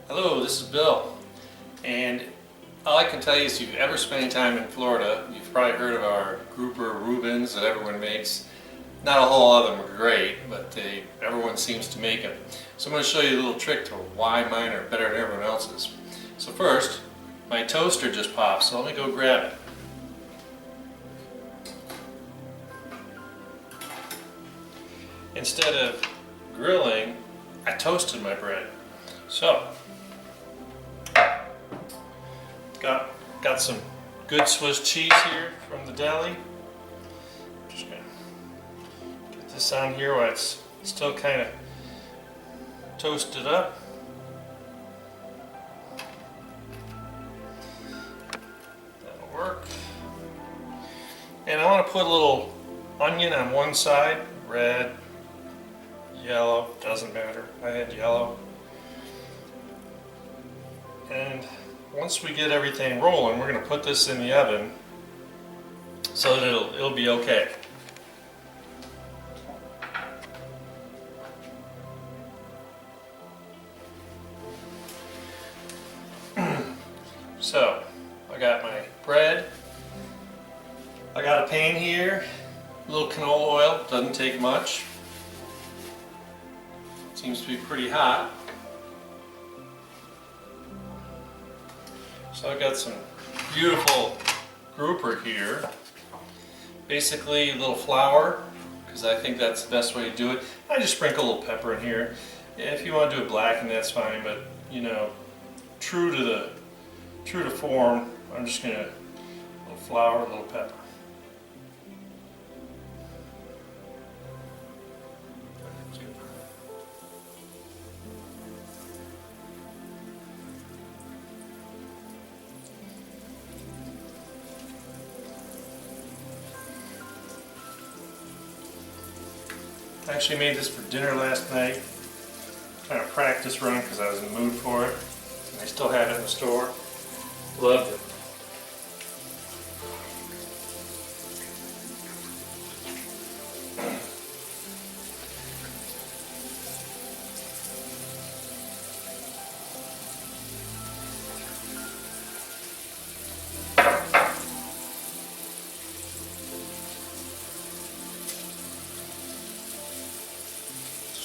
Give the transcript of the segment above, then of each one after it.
Hello, this is Bill, and all I can tell you is if you've ever spent any time in Florida, you've probably heard of our grouper Reubens that everyone makes. Not a whole lot of them are great, but everyone seems to make them. So I'm going to show you a little trick to why mine are better than everyone else's. So first, my toaster just popped, so let me go grab it. Instead of grilling, I toasted my bread. So, got some good Swiss cheese here from the deli. Just gonna get this on here while it's still kind of toasted up. That'll work. And I want to put a little onion on one side, red, yellow, doesn't matter. I had yellow. And once we get everything rolling, we're going to put this in the oven so that it'll be okay. So, I got my bread. I got a pan here, a little canola oil, doesn't take much. Seems to be pretty hot. So I've got some beautiful grouper here. Basically a little flour, because I think that's the best way to do it. I just sprinkle a little pepper in here. If you want to do it black, and that's fine, but you know, true to form, I'm just gonna a little flour, a little pepper. I actually made this for dinner last night. Kind of practice run because I was in the mood for it. And I still had it in the store. Loved it.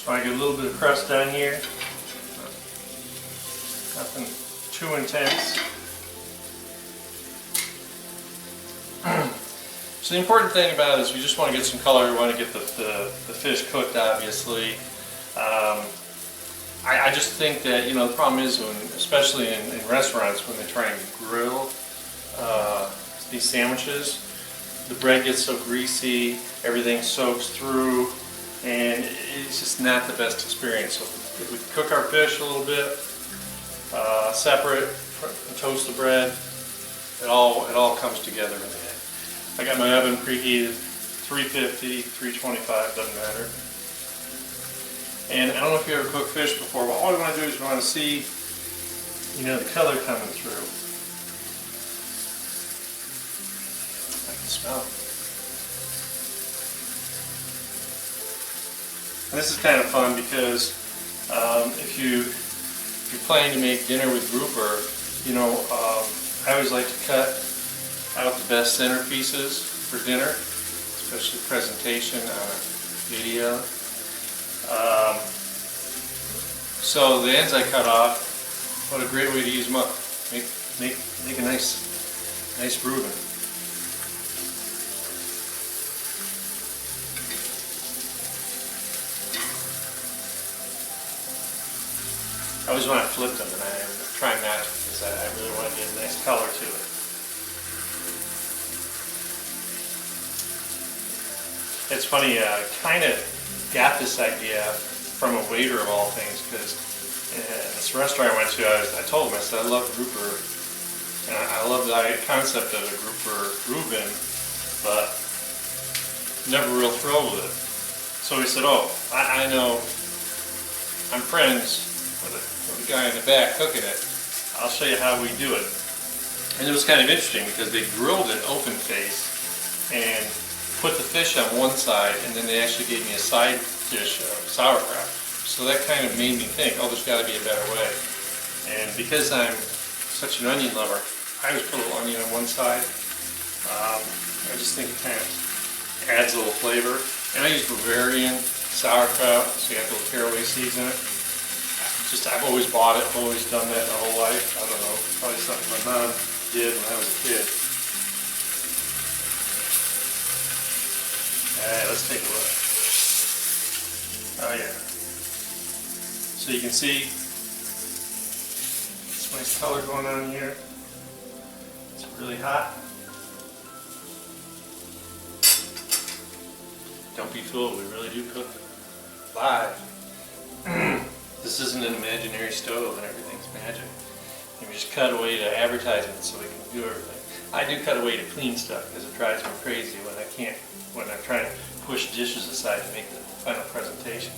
So I get a little bit of crust on here, nothing too intense. So the important thing about it is we just want to get some color, we want to get the fish cooked, obviously. I just think that, you know, the problem is when, especially in restaurants, when they try and grill these sandwiches, the bread gets so greasy, everything soaks through, and it's just not the best experience. So if we cook our fish a little bit, separate, toast the bread, it all comes together in the end. I got my oven preheated, 350, 325, doesn't matter. And I don't know if you ever cooked fish before, but all we want to do is we want to see, you know, the color coming through. I can smell it. And this is kind of fun because if you're planning to make dinner with grouper, you know, I always like to cut out the best centerpieces for dinner, especially presentation on a video. So the ends I cut off, what a great way to use them up. Make a nice Reuben. I always want to flip them, and I'm trying not to because I really want to get a nice color to it. It's funny, I kind of got this idea from a waiter of all things, because in this restaurant I went to, I told him, I said, I love grouper, and I love the concept of a grouper Reuben, but never real thrilled with it. So he said, oh, I know, I'm friends with the guy in the back cooking it. I'll show you how we do it. And it was kind of interesting because they grilled it open face and put the fish on one side, and then they actually gave me a side dish of sauerkraut. So that kind of made me think, oh, there's got to be a better way. And because I'm such an onion lover, I always put a little onion on one side. I just think it kind of adds a little flavor. And I use Bavarian sauerkraut, so you have little caraway seeds in it. I've always bought it, always done that my whole life. I don't know, probably something my mom did when I was a kid. Alright, let's take a look. Oh yeah. So you can see this nice color going on here. It's really hot. Don't be fooled, we really do cook live. This isn't an imaginary stove and everything's magic. And we just cut away to advertisements so we can do everything. I do cut away to clean stuff because it drives me crazy when I'm trying to push dishes aside to make the final presentation.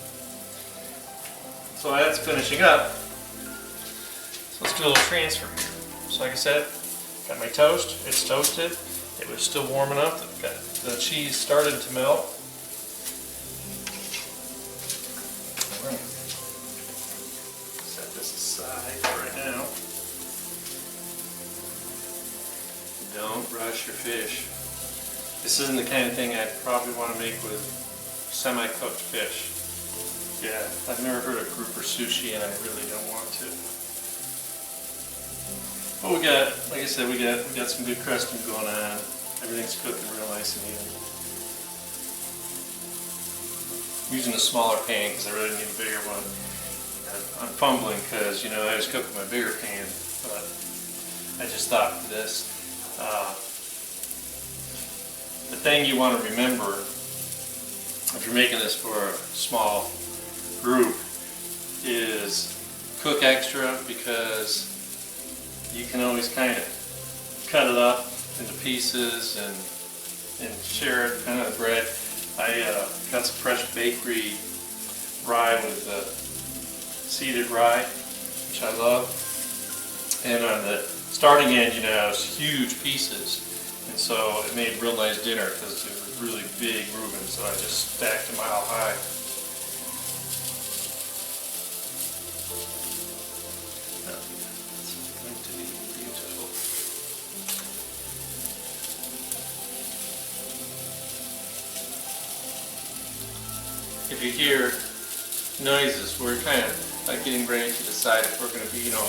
So that's finishing up. So let's do a little transfer here. So like I said, got my toast, it's toasted. It was still warm enough, the cheese started to melt. Set this aside right now. Don't rush your fish. This isn't the kind of thing I'd probably want to make with semi-cooked fish. Yeah, I've never heard of grouper sushi and I really don't want to. But we got, like I said, we got some good crusting going on. Everything's cooking real nice and even. I'm using a smaller pan because I really need a bigger one. I'm fumbling because, you know, I was cooking my bigger pan, but I just thought for this. The thing you want to remember if you're making this for a small group is cook extra, because you can always kind of cut it up into pieces and share it, kind of bread. I got some fresh bakery rye with seeded rye, which I love. And on the starting end, you know, it's huge pieces. And so it made a real nice dinner because they were really big Reubens, so I just stacked them mile high. It's going to be beautiful. If you hear noises, we're kind of like getting ready to decide if we're going to be, you know,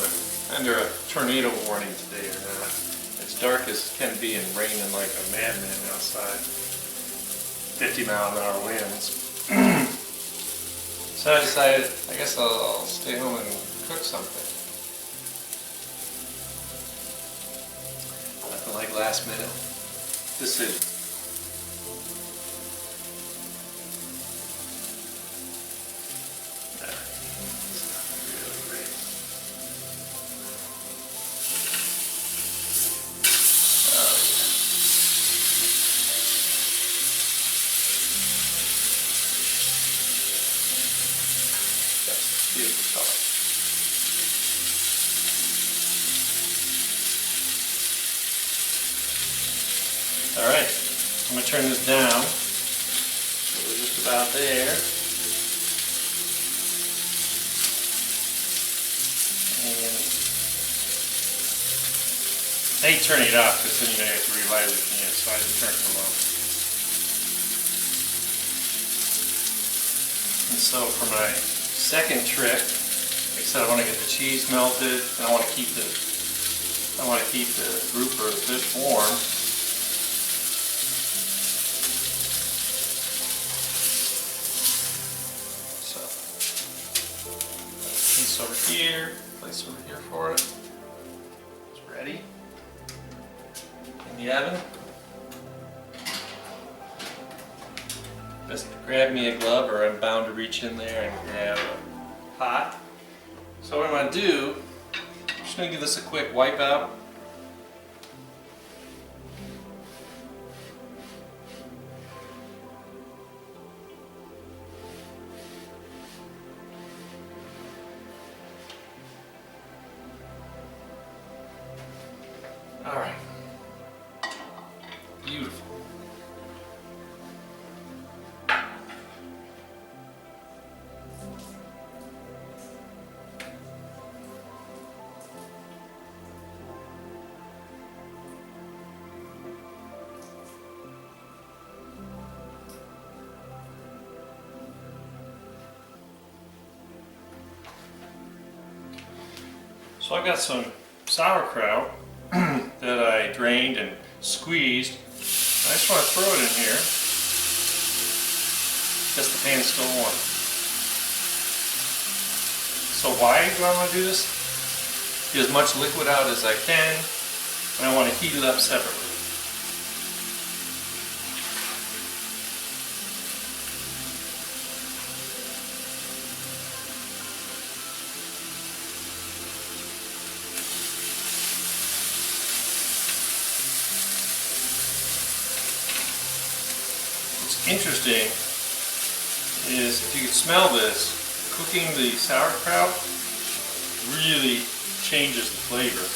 under a tornado warning today or not. It's dark as can be and raining like a madman outside. 50-mile-an-hour winds. So I decided, I guess I'll stay home and cook something. Nothing like last minute decision. Beautiful color. Alright, I'm going to turn this down. So we're just about there. And I hate turning it off because then you have to relight it again, so I just turn it low. And so for my second trick, like I said, I want to get the cheese melted, and I want to keep the grouper, the fish, warm. So, piece over here, place over here for it. It's ready in the oven. Just grab me a glove, or I'm bound to reach in there and grab a pot. So what I'm going to do, I'm just going to give this a quick wipe out. All right. Beautiful. So I got some sauerkraut that I drained and squeezed. I just want to throw it in here because the pan's still warm. So why do I want to do this? Get as much liquid out as I can, and I want to heat it up separately. What's interesting is if you can smell this, cooking the sauerkraut really changes the flavor.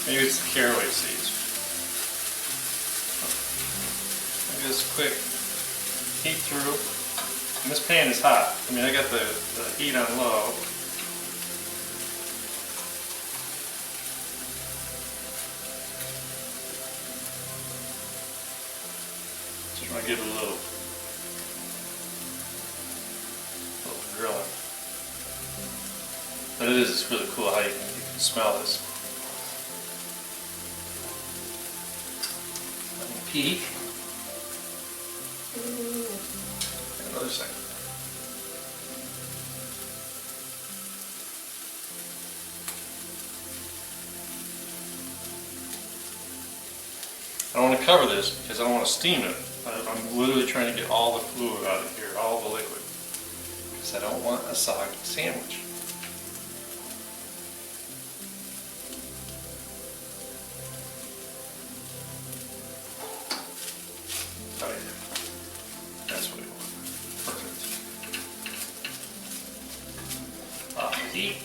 Maybe it's the caraway seeds. Maybe just quick heat through. And this pan is hot. I mean, I got the heat on low. Just want to give it a little grilling. But it's really cool how you can smell this. Let me peek. Another second. I don't want to cover this because I don't want to steam it. I'm literally trying to get all the fluid out of here, all the liquid, because I don't want a soggy sandwich. Oh yeah, that's what we want. Perfect. Off the heat.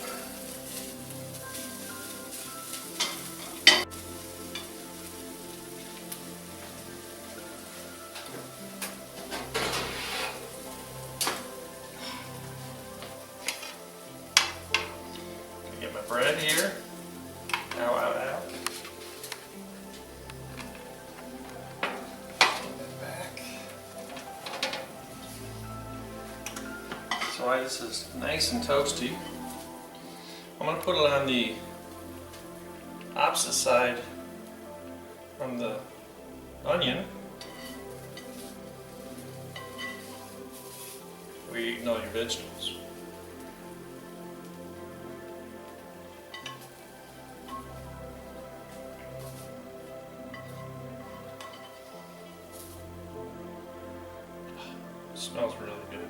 Get my bread here. Ow, ow, ow. Back. So while this is nice and toasty, I'm going to put it on the opposite side from the onion. We're eating all your vegetables. Smells really good.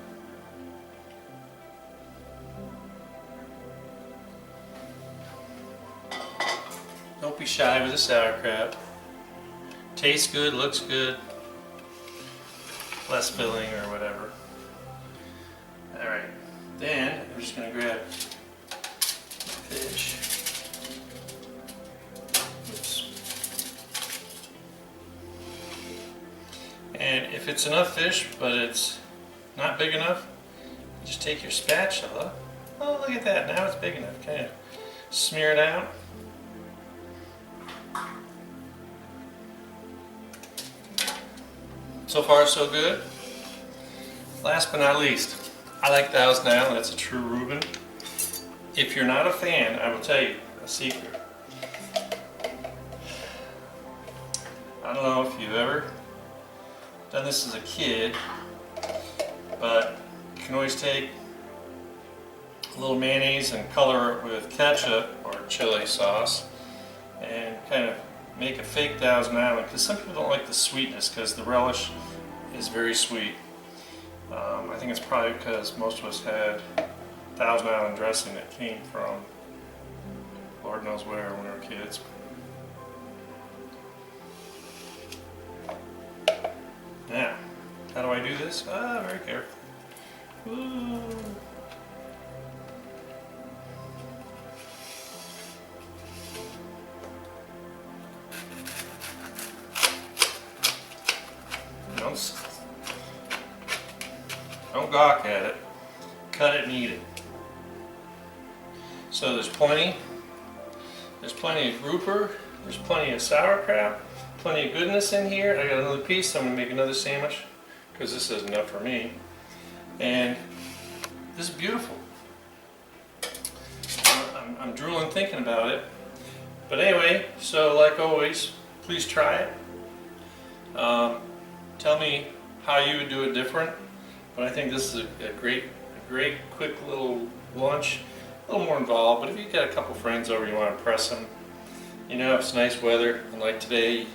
Don't be shy with the sauerkraut. Tastes good, looks good. Less filling or whatever. Alright, then I'm just going to grab fish. Oops. And if it's enough fish, but it's not big enough, just take your spatula. Oh, look at that, now it's big enough. Kind of smear it out. So far, so good. Last but not least, I like Thousand Island. That's a true Reuben. If you're not a fan, I will tell you a secret. I don't know if you've ever done this as a kid, but you can always take a little mayonnaise and color it with ketchup or chili sauce and kind of make a fake Thousand Island, because some people don't like the sweetness because the relish is very sweet. I think it's probably because most of us had Thousand Island dressing that came from Lord knows where when we were kids. Now, how do I do this? Very careful. Ooh. Don't gawk at it. Cut it and eat it. So there's plenty of grouper, There's plenty of sauerkraut, plenty of goodness in here. I got another piece, so I'm going to make another sandwich because this is enough for me. And this is beautiful. I'm drooling thinking about it. But anyway, so like always, please try it. Tell me how you would do it different. But I think this is a great, quick little lunch. A little more involved, but if you've got a couple friends over, you want to impress them. You know, if it's nice weather, and like today,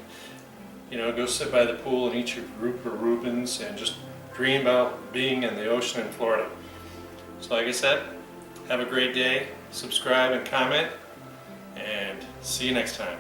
you know, go sit by the pool and eat your group of Reubens and just dream about being in the ocean in Florida. So like I said, have a great day, subscribe and comment, and see you next time.